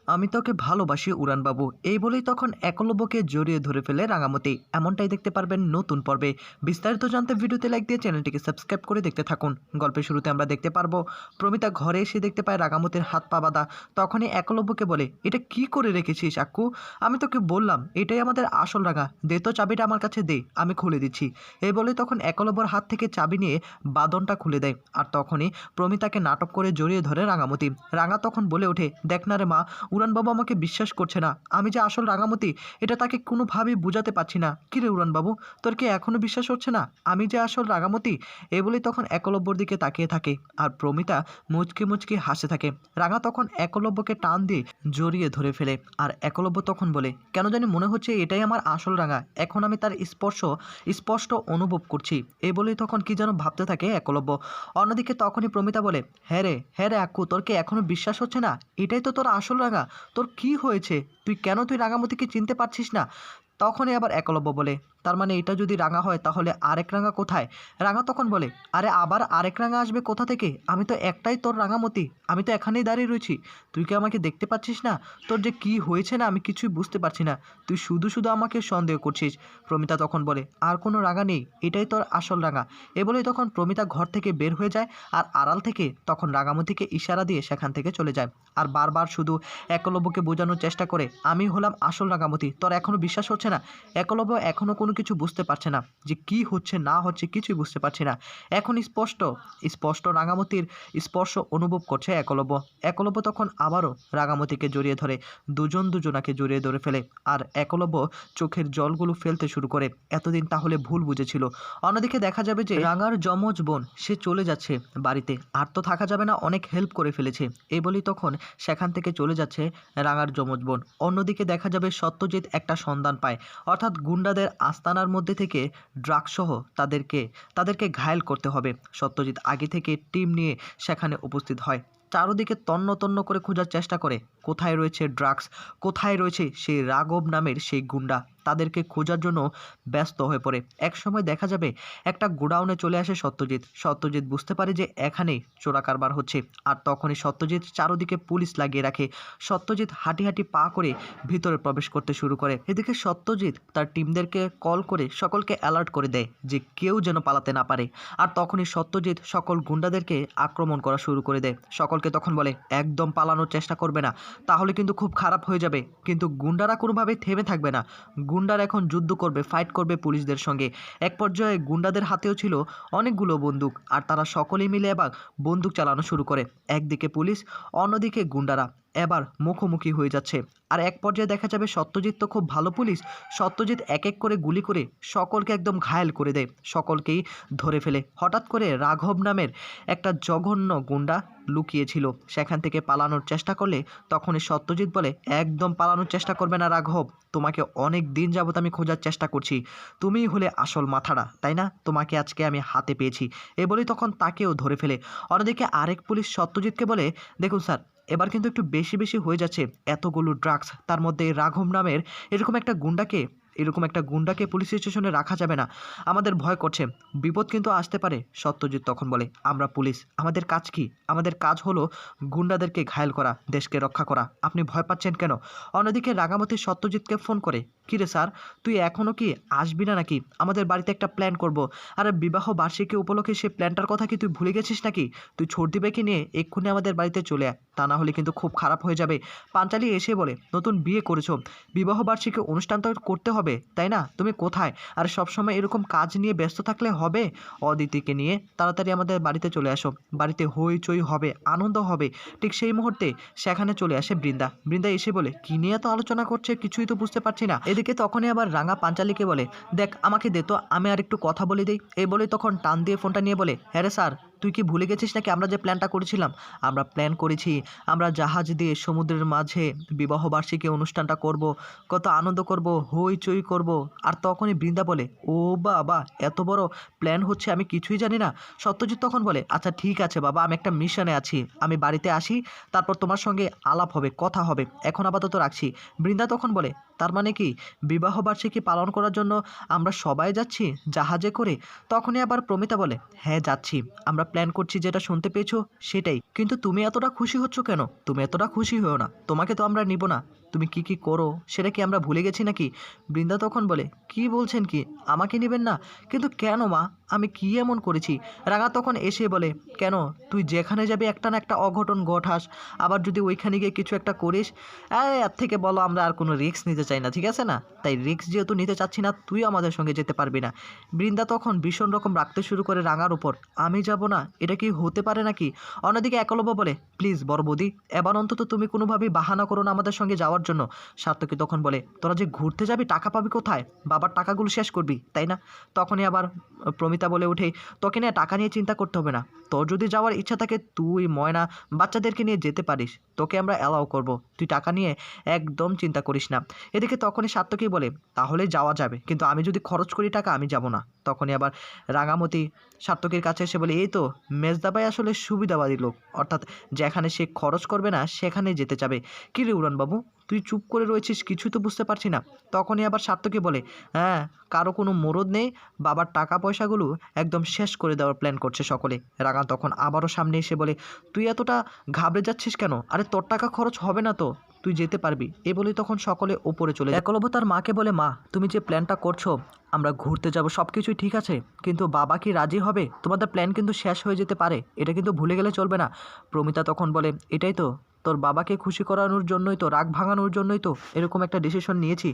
আমি তোকে ভালোবাসি উড়ানবাবু, এই বলেই তখন একলব্যকে জড়িয়ে ধরে ফেলে রাঙামতি। এমনটাই দেখতে পারবেন নতুন পর্বে। বিস্তারিত জানতে ভিডিওতে লাইক দিয়ে চ্যানেলটিকে সাবস্ক্রাইব করে দেখতে থাকুন। গল্পের শুরুতে আমরা দেখতে পারবো প্রমিতা ঘরে এসে দেখতে পায় রাঙামতির হাত পা বাঁধা। তখনই একলব্যকে বলে, এটা কি করে রেখেছিস আক্কু? আমি তোকে বললাম এটাই আমাদের আসল রাঙা, দে তো চাবিটা আমার কাছে দে, আমি খুলে দিচ্ছি। এই বলে তখন একলব্যর হাত থেকে চাবি নিয়ে বাঁধনটা খুলে দেয়। আর তখনই প্রমিতাকে নাটক করে জড়িয়ে ধরে রাঙামতি। রাঙা তখন বলে ওঠে, দেখ না রে মা, উড়ানবাবু আমাকে বিশ্বাস করছে না, আমি যে আসল রাঙামতি এটা তাকে কোনোভাবেই বোঝাতে পারছি না। কী রে উড়ানবাবু, তোর কি এখনও বিশ্বাস হচ্ছে না আমি যে আসল রাঙামতি? এই বলেই তখন একলব্যর দিকে তাকিয়ে থাকে। আর প্রমিতা মুচকি মুচকি হাসে থাকে। রাঙা তখন একলব্যকে টান দিয়ে জড়িয়ে ধরে ফেলে। আর একলব্য তখন বলে, কেন জানি মনে হচ্ছে এটাই আমার আসল রাঙা, এখন আমি তার স্পর্শ স্পষ্ট অনুভব করছি। এই বলেই তখন কি যেন ভাবতে থাকে একলব্য। অন্যদিকে তখনই প্রমিতা বলে, হ্যাঁ রে আক্কু, তোর কি এখনো বিশ্বাস হচ্ছে না এটাই তো তোর আসল রাঙা? তোর কি হয়েছে? তুই রাঙামতিকে চিনতে পারছিস না? তখনই আবার একলব্য বলে, তার মানে এটা যদি রাঙা হয় তাহলে আরেক রাঙা কোথায়? রাঙা তখন বলে, আরে আবার আরেক রাঙা আসবে কোথা থেকে? আমি তো একটাই তোর রাঙামতি, আমি তো এখানেই দাঁড়িয়ে রয়েছি। তুই কি আমাকে দেখতে পাচ্ছিস না? তোর যে কি হয়েছে না আমি কিছুই বুঝতে পারছি না, তুই শুধু শুধু আমাকে সন্দেহ করছিস। প্রমিতা তখন বলে, আর কোনো রাঙা নেই, এটাই তোর আসল রাঙা। এ বলেই তখন প্রমিতা ঘর থেকে বের হয়ে যায়। আর আড়াল থেকে তখন রাঙামতিকে ইশারা দিয়ে সেখান থেকে চলে যায়। আর বারবার শুধু একলব্যকে বোঝানোর চেষ্টা করে, আমি হলাম আসল রাঙামতি, তোর এখনও বিশ্বাস হচ্ছে না? একলব্য এখনও কোনো কিছু বুঝতে পারছে না, যে কি হচ্ছে না হচ্ছে কিছুই বুঝতে পারছে না। এখন স্পষ্ট স্পষ্ট রাঙামতির স্পর্শ অনুভব করছে একলব্য। একলব্য তখন আবারও রাঙামতিকে জড়িয়ে ধরে, দুজনাকে জড়িয়ে ধরে ফেলে। আর একলব্য চোখের জলগুলো ফেলতে শুরু করে, এতদিন তাহলে ভুল বুঝেছিল। অন্যদিকে দেখা যাবে যে রাঙার যমজ বোন সে চলে যাচ্ছে বাড়িতে, আর তো থাকা যাবে না, অনেক হেল্প করে ফেলেছে। এই বলেই তখন সেখান থেকে চলে যাচ্ছে রাঙার যমজ বোন। অন্যদিকে দেখা যাবে সত্যজিৎ একটা সন্ধান পায়, অর্থাৎ গুন্ডাদের আস্তানার মধ্যে থেকে ড্রাগসহ তাদেরকে ঘায়েল করতে হবে। সত্যজিৎ আগে থেকে টিম নিয়ে সেখানে উপস্থিত হয়। চারদিকে তন্ন তন্ন করে খোঁজার চেষ্টা করে, কোথায় রয়েছে ড্রাগস, কোথায় রয়েছে সেই রাঘব নামের সেই গুন্ডা। তাদেরকে খোঁজার জন্য ব্যস্ত হয়ে পড়ে। একসময় দেখা যাবে একটা গোডাউনে চলে আসে সত্যজিৎ বুঝতে পারে যে এখানেই চোরা কারবার হচ্ছে। আর তখনই সত্যজিৎ চারদিকে পুলিশ লাগিয়ে রাখে। সত্যজিৎ হাঁটি হাঁটি পা করে ভিতরে প্রবেশ করতে শুরু করে। এদিকে সত্যজিৎ তার টিমদেরকে কল করে সকলকে অ্যালার্ট করে দেয় যে কেউ যেন পালাতে না পারে। আর তখনই সত্যজিৎ সকল গুন্ডাদেরকে আক্রমণ করা শুরু করে দেয়। সকলকে তখন বলে, একদম পালানোর চেষ্টা করবে না, তাহলে কিন্তু খুব খারাপ হয়ে যাবে। কিন্তু গুন্ডারা কোনোভাবেই থেমে থাকবে না, গুন্ডারা এখন যুদ্ধ করবে, ফাইট করবে পুলিশদের সঙ্গে। এক পর্যায়ে গুন্ডাদের হাতেও ছিল অনেকগুলো বন্দুক, আর তারা সকলেই মিলে এবার বন্দুক চালানো শুরু করে। একদিকে পুলিশ, অন্যদিকে গুন্ডারা এবার মুখোমুখি হয়ে যাচ্ছে। আর এক পর্যায়ে দেখা যাবে সত্যজিৎ তো খুব ভালো পুলিশ, সত্যজিৎ এক এক করে গুলি করে সকলকে একদম ঘায়েল করে দেয়, সকলকেই ধরে ফেলে। হঠাৎ করে রাঘব নামের একটা জঘন্য গুন্ডা লুকিয়েছিল, সেখান থেকে পালানোর চেষ্টা করলে তখনই সত্যজিৎ বলে, একদম পালানোর চেষ্টা করবে না রাঘব, তোমাকে অনেক দিন যাবত আমি খোঁজার চেষ্টা করছি, তুমিই হলে আসল মাথাড়া, তাই না? তোমাকে আজকে আমি হাতে পেয়েছি। এ বলেই তখন তাকেও ধরে ফেলে। অন্যদিকে আরেক পুলিশ সত্যজিৎকে বলে, দেখুন স্যার, এবার কিন্তু একটু বেশি বেশি হয়ে যাচ্ছে, এতগুলো ড্রাগস, তার মধ্যে রাঘব নামের এরকম একটা গুন্ডাকে পুলিশ স্টেশনে রাখা যাবে না, আমাদের ভয় করছে, বিপদ কিন্তু আসতে পারে। সত্যজিৎ তখন বলে, আমরা পুলিশ, আমাদের কাজ কি? আমাদের কাজ হলো গুন্ডাদেরকে ঘায়েল করা, দেশকে রক্ষা করা, আপনি ভয় পাচ্ছেন কেন? অন্যদিকে রাঙামতি সত্যজিৎকে ফোন করে, কিরে স্যার, তুই এখনও কি আসবি না নাকি? আমাদের বাড়িতে একটা প্ল্যান করব। আর বিবাহ বার্ষিকী উপলক্ষে সেই প্ল্যানটার কথা কি তুই ভুলে গেছিস নাকি? তুই ছোট দিবেকে নিয়ে এক্ষুনি আমাদের বাড়িতে চলে আয়, তা না হলে কিন্তু খুব খারাপ হয়ে যাবে। পাঞ্চালি এসে বলে, নতুন বিয়ে করেছো, বিবাহ বার্ষিকী অনুষ্ঠান তো করতে হবে, তাই না? তুমি কোথায়? আর সবসময় এরকম কাজ নিয়ে ব্যস্ত থাকলে হবে? অদিতিকে নিয়ে তাড়াতাড়ি আমাদের বাড়িতে চলে আসো, বাড়িতে হইচই হবে, আনন্দ হবে। ঠিক সেই মুহূর্তে সেখানে চলে আসে বৃন্দা এসে বলে, কি নিয়ে তো আলোচনা করছে কিছুই তো বুঝতে পারছি না। এদিকে তখনই আবার রাঙা পাঞ্চালিকে বলে, দেখ আমাকে দে তো, আমি আর একটু কথা বলে দিই। এই বলে তখন টান দিয়ে ফোনটা নিয়ে বলে, হ্যাঁ রে স্যার, তুই কি ভুলে গেছিস নাকি আমরা যে প্ল্যানটা করেছিলাম? আমরা প্ল্যান করেছি আমরা জাহাজ দিয়ে সমুদ্রের মাঝে বিবাহ বার্ষিকী অনুষ্ঠানটা করব, কত আনন্দ করব, হইচই করব। আর তখনই বৃন্দা বলে, ও বাবা, এত বড় প্ল্যান হচ্ছে, আমি কিছুই জানি না। সত্যজিৎ তখন বলে, আচ্ছা ঠিক আছে বাবা, আমি একটা মিশনে আছি, আমি বাড়িতে আসি, তারপর তোমার সঙ্গে আলাপ হবে, কথা হবে, এখন আপাতত রাখছি। বৃন্দা তখন বলে, তার মানে কি বিবাহ বার্ষিকী পালন করার জন্য আমরা সবাই যাচ্ছি জাহাজে করে? তখনই আবার প্রমিতা বলে, হ্যাঁ যাচ্ছি, আমরা প্ল্যান করছি যেটা শুনতে পেয়েছো সেটাই। কিন্তু তুমি এতটা খুশি হচ্ছ কেন? তুমি এতটা খুশি হও না, তোমাকে তো আমরা নিব না। তুমি কি কি করো সেটা কি আমরা ভুলে গেছি নাকি? বৃন্দা তখন বলে, কি বলছেন কি? আমাকে নেবেন না? কিন্তু কেন মা? আমি কি এমন করেছি? রাঙা তখন এসে বলে, কেন? তুই যেখানে যাবি একটা না একটা অঘটন ঘটাস, আবার যদি ওইখানে গিয়ে কিছু একটা করিস। এর থেকে বলো আমরা আর কোনো রিস্ক নিতে চাই না, ঠিক আছে না? তাই রিস্ক যেহেতু নিতে চাচ্ছি না, তুই আমাদের সঙ্গে যেতে পারবি না। বৃন্দা তখন ভীষণ রকম রাখতে শুরু করে রাঙার উপর। আমি যাব না? এটা কি হতে পারে নাকি? অন্যদিকে একলব্য বলে, প্লিজ বড় বৌদি, এবার অন্তত তুমি কোনোভাবেই বাহানা করো না আমাদের সঙ্গে যাওয়ার জন্য। সার্থকী তখন বলে, তোরা যে ঘুরতে যাবি টাকা পাবি কোথায়? বাবার টাকাগুলো শেষ করবি তাই না? তখনই আবার প্রমিতা বলে ওঠে, তোকে নিয়ে টাকা নিয়ে চিন্তা করতে হবে না। তোর যদি যাওয়ার ইচ্ছা থাকে তুই ময়না বাচ্চাদেরকে নিয়ে যেতে পারিস, তোকে আমরা অ্যালাউ করব। তুই টাকা নিয়ে একদম চিন্তা করিস না। এদিকে তখনই সার্থকী বলে, তাহলে যাওয়া যাবে, কিন্তু আমি যদি খরচ করি টাকা আমি যাব না। তখনই আবার রাঙামতি সার্থকীর কাছে এসে বলে, এই তো মেজদাবাই আসলে সুবিধাবাদী লোক, অর্থাৎ যেখানে সে খরচ করবে না সেখানে যেতে চাবে। কী রে উড়ানবাবু, তুই চুপ করে রয়েছিস, কিছুই তো বুঝতে পারছি না। তখনই আবার সার্থকী বলে, হ্যাঁ, কারো কোনো মরদ নেই, বাবার টাকা পয়সাগুলো একদম শেষ করে দেওয়ার প্ল্যান করছে সকলে। রাঙা তখন আবারও সামনে এসে বলে, তুই এতটা ঘাবড়ে যাচ্ছিস কেন? আরে তোর টাকা খরচ হবে না তো, তুই যেতে পারবি। এ বলেই তখন সকলে ওপরে চলে যায়। একলব্য তার মাকে বলে, মা তুমি যে প্ল্যানটা করছো, আমরা ঘুরতে যাব সব কিছুই ঠিক আছে, কিন্তু বাবা কি রাজি হবে? তোমাদের প্ল্যান কিন্তু শেষ হয়ে যেতে পারে, এটা কিন্তু ভুলে গেলে চলবে না। প্রমিতা তখন বলে, এটাই তো, তোর বাবাকে খুশি করানোর জন্যই তো, রাগ ভাঙানোর জন্যই তো এরকম একটা ডিসিশন নিয়েছি।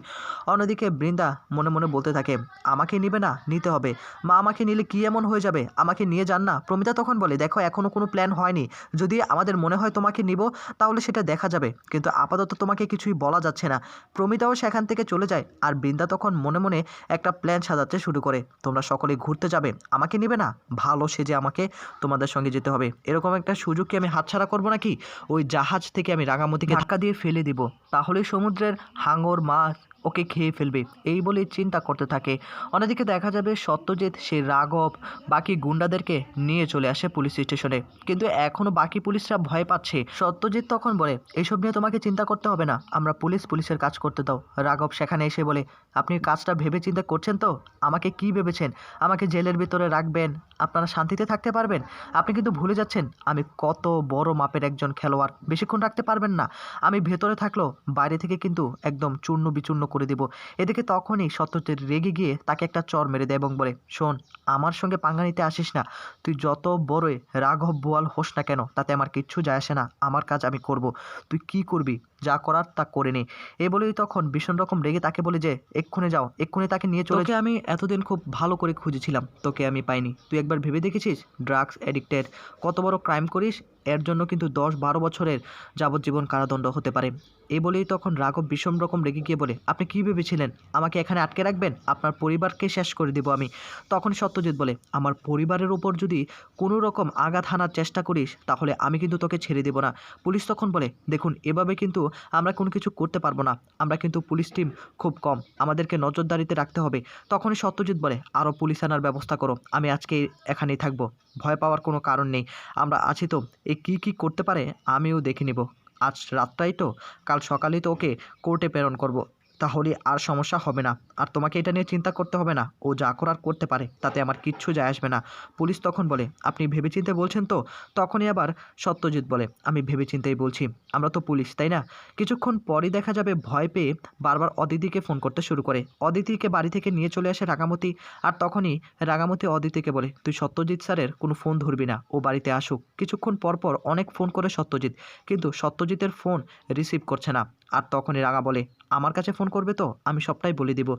অন্যদিকে বৃন্দা মনে মনে বলতে থাকে, আমাকে নিবে না? নিতে হবে। মা আমাকে নিলে কি এমন হয়ে যাবে? আমাকে নিয়ে যান না। প্রমিতা তখন বলে, দেখো এখনও কোনো প্ল্যান হয়নি, যদি আমাদের মনে হয় তোমাকে নিব তাহলে সেটা দেখা যাবে, কিন্তু আপাতত তোমাকে কিছুই বলা যাচ্ছে না। প্রমিতাও সেখান থেকে চলে যায়, আর বৃন্দা তখন মনে মনে একটা প্ল্যান সাজাতে শুরু করে। তোমরা সকলে ঘুরতে যাবে, আমাকে নেবে না? ভালো সেজে আমাকে তোমাদের সঙ্গে যেতে হবে। এরকম একটা সুযোগ কি আমি হাতছাড়া করবো নাকি? ওই জাহাজ থেকে আমি রাঙামতিকে ধাক্কা দিয়ে ফেলে দিব, তাহলে সমুদ্রের হাঙর মাছ ওকে খেয়ে ফেলবে, এই বলে চিন্তা করতে থাকে। অন্যদিকে দেখা যাবে সত্যজিৎ, সে রাঘব, বাকি গুন্ডাদেরকে নিয়ে চলে আসে পুলিশ স্টেশনে, কিন্তু এখনও বাকি পুলিশরা ভয় পাচ্ছে। সত্যজিৎ তখন বলে, এইসব নিয়ে তোমাকে চিন্তা করতে হবে না, আমরা পুলিশের কাজ করতে দাও। রাঘব সেখানে এসে বলে, আপনি কাজটা ভেবে চিন্তা করছেন তো? আমাকে কি ভেবেছেন? আমাকে জেলের ভিতরে রাখবেন, আপনারা শান্তিতে থাকতে পারবেন? আপনি কিন্তু ভুলে যাচ্ছেন আমি কত বড় মাপের একজন খেলোয়াড়, বেশিক্ষণ রাখতে পারবেন না। আমি ভেতরে থাকলেও বাইরে থেকে কিন্তু একদম চূর্ণ বিচূর্ণ করে দেব। এদিকে তখনই সত্যজিৎ রেগে গিয়ে তাকে একটা চর মেরে দেয় এবং বলে, শোন, আমার সঙ্গে পাঙ্গা নিতে আসিস না। তুই যত বড়ই রাঘব বোয়াল হোস না কেন, তাতে আমার কিচ্ছু যায় আসে না, আমার কাজ আমি করব। তুই কি করবি, যা করার তা করে নে। এ বলেই তখন ভীষণ রকম রেগে তাকে বলে যে, এক্ষুনি যাও, এক্ষুনি তাকে নিয়ে চলে। তোকে আমি এতদিন খুব ভালো করে খুঁজেছিলাম, তোকে আমি পাইনি। তুই একবার ভেবে দেখেছিস ড্রাগস অ্যাডিক্টেড কত বড় ক্রাইম করিস? এর জন্য কিন্তু 10-12 বছরের যাবজ্জীবন কারাদণ্ড হতে পারে। এই বলেই তখন রাঘব ভীষণ রকম রেগে গিয়ে বলে, আপনি কী ভেবেছিলেন আমাকে এখানে আটকে রাখবেন? আপনার পরিবারকে শেষ করে দেব আমি। তখন সত্যজিৎ বলে, আমার পরিবারের ওপর যদি কোনো রকম আঘাত হানার চেষ্টা করিস তাহলে আমি কিন্তু তোকে ছেড়ে দেব না। পুলিশ তখন বলে, দেখুন এভাবে কিন্তু আমরা কোনো কিছু করতে পারবো না, আমরা কিন্তু পুলিশ টিম খুব কম, আমাদেরকে নজরদারিতে রাখতে হবে। তখনই সত্যজিৎ বলে, আরও পুলিশ আনার ব্যবস্থা করো, আমি আজকে এখানেই থাকবো, ভয় পাওয়ার কোনো কারণ নেই, আমরা আছি তো। এ কী করতে পারে আমিও দেখে নিব, আজ রাতটাই তো, কাল সকালেই তো ওকে কোর্টে প্রেরণ করব, তাহলে আর সমস্যা হবে না। আর তোমাকে এটা নিয়ে চিন্তা করতে হবে না, ও যা করার করতে পারে, তাতে আমার কিচ্ছু যায় আসবে না। পুলিশ তখন বলে, আপনি ভেবেচিন্তে বলছেন তো? তখনই আবার সত্যজিৎ বলে, আমি ভেবেচিন্তেই বলছি, আমরা তো পুলিশ তাই না? কিছুক্ষণ পরই দেখা যাবে ভয় পেয়ে বারবার অদিতিকে ফোন করতে শুরু করে। অদিতিকে বাড়ি থেকে নিয়ে চলে আসে রাঙামতি, আর তখনই রাঙামতি অদিতিকে বলে, তুই সত্যজিৎ স্যারের কোনো ফোন ধরবি না, ও বাড়িতে আসুক। কিছুক্ষণ পরপর অনেক ফোন করে সত্যজিৎ, কিন্তু সত্যজিতের ফোন রিসিভ করছে না। আর তখনই রাঙা বলে, আমার কাছে ফোন করবে তো, আমি সবটাই বলে দিব।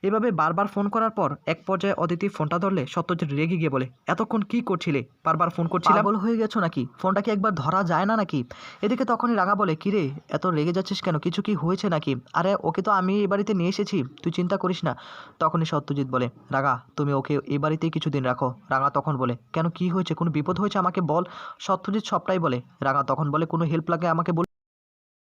এভাবে বারবার ফোন করার পর এক পর্যায়ে অদিতি ফোনটা ধরলে সত্যজিৎ রেগে গিয়ে বলে, এতক্ষণ কি করছিলে? বারবার ফোন করছিলাম। পাগল হয়ে গেছো নাকি? ফোনটা কি একবার ধরা যায় না নাকি? এদিকে তখনই রাঙা বলে, কিরে এত রেগে যাচ্ছিস কেন? কিছু কি হয়েছে নাকি? আরে ওকে তো আমি এই বাড়িতে নিয়ে এসেছি, তুই চিন্তা করিস না। তখনই সত্যজিৎ বলে, রাঙা তুমি ওকে এই বাড়িতেই কিছুদিন রাখো। রাঙা তখন বলে, কেন, কি হয়েছে? কোনো বিপদ হয়েছে আমাকে বল। সত্যজিৎ সবটাই বলে। রাঙা তখন বলে, কোনো হেল্প লাগে আমাকে বল।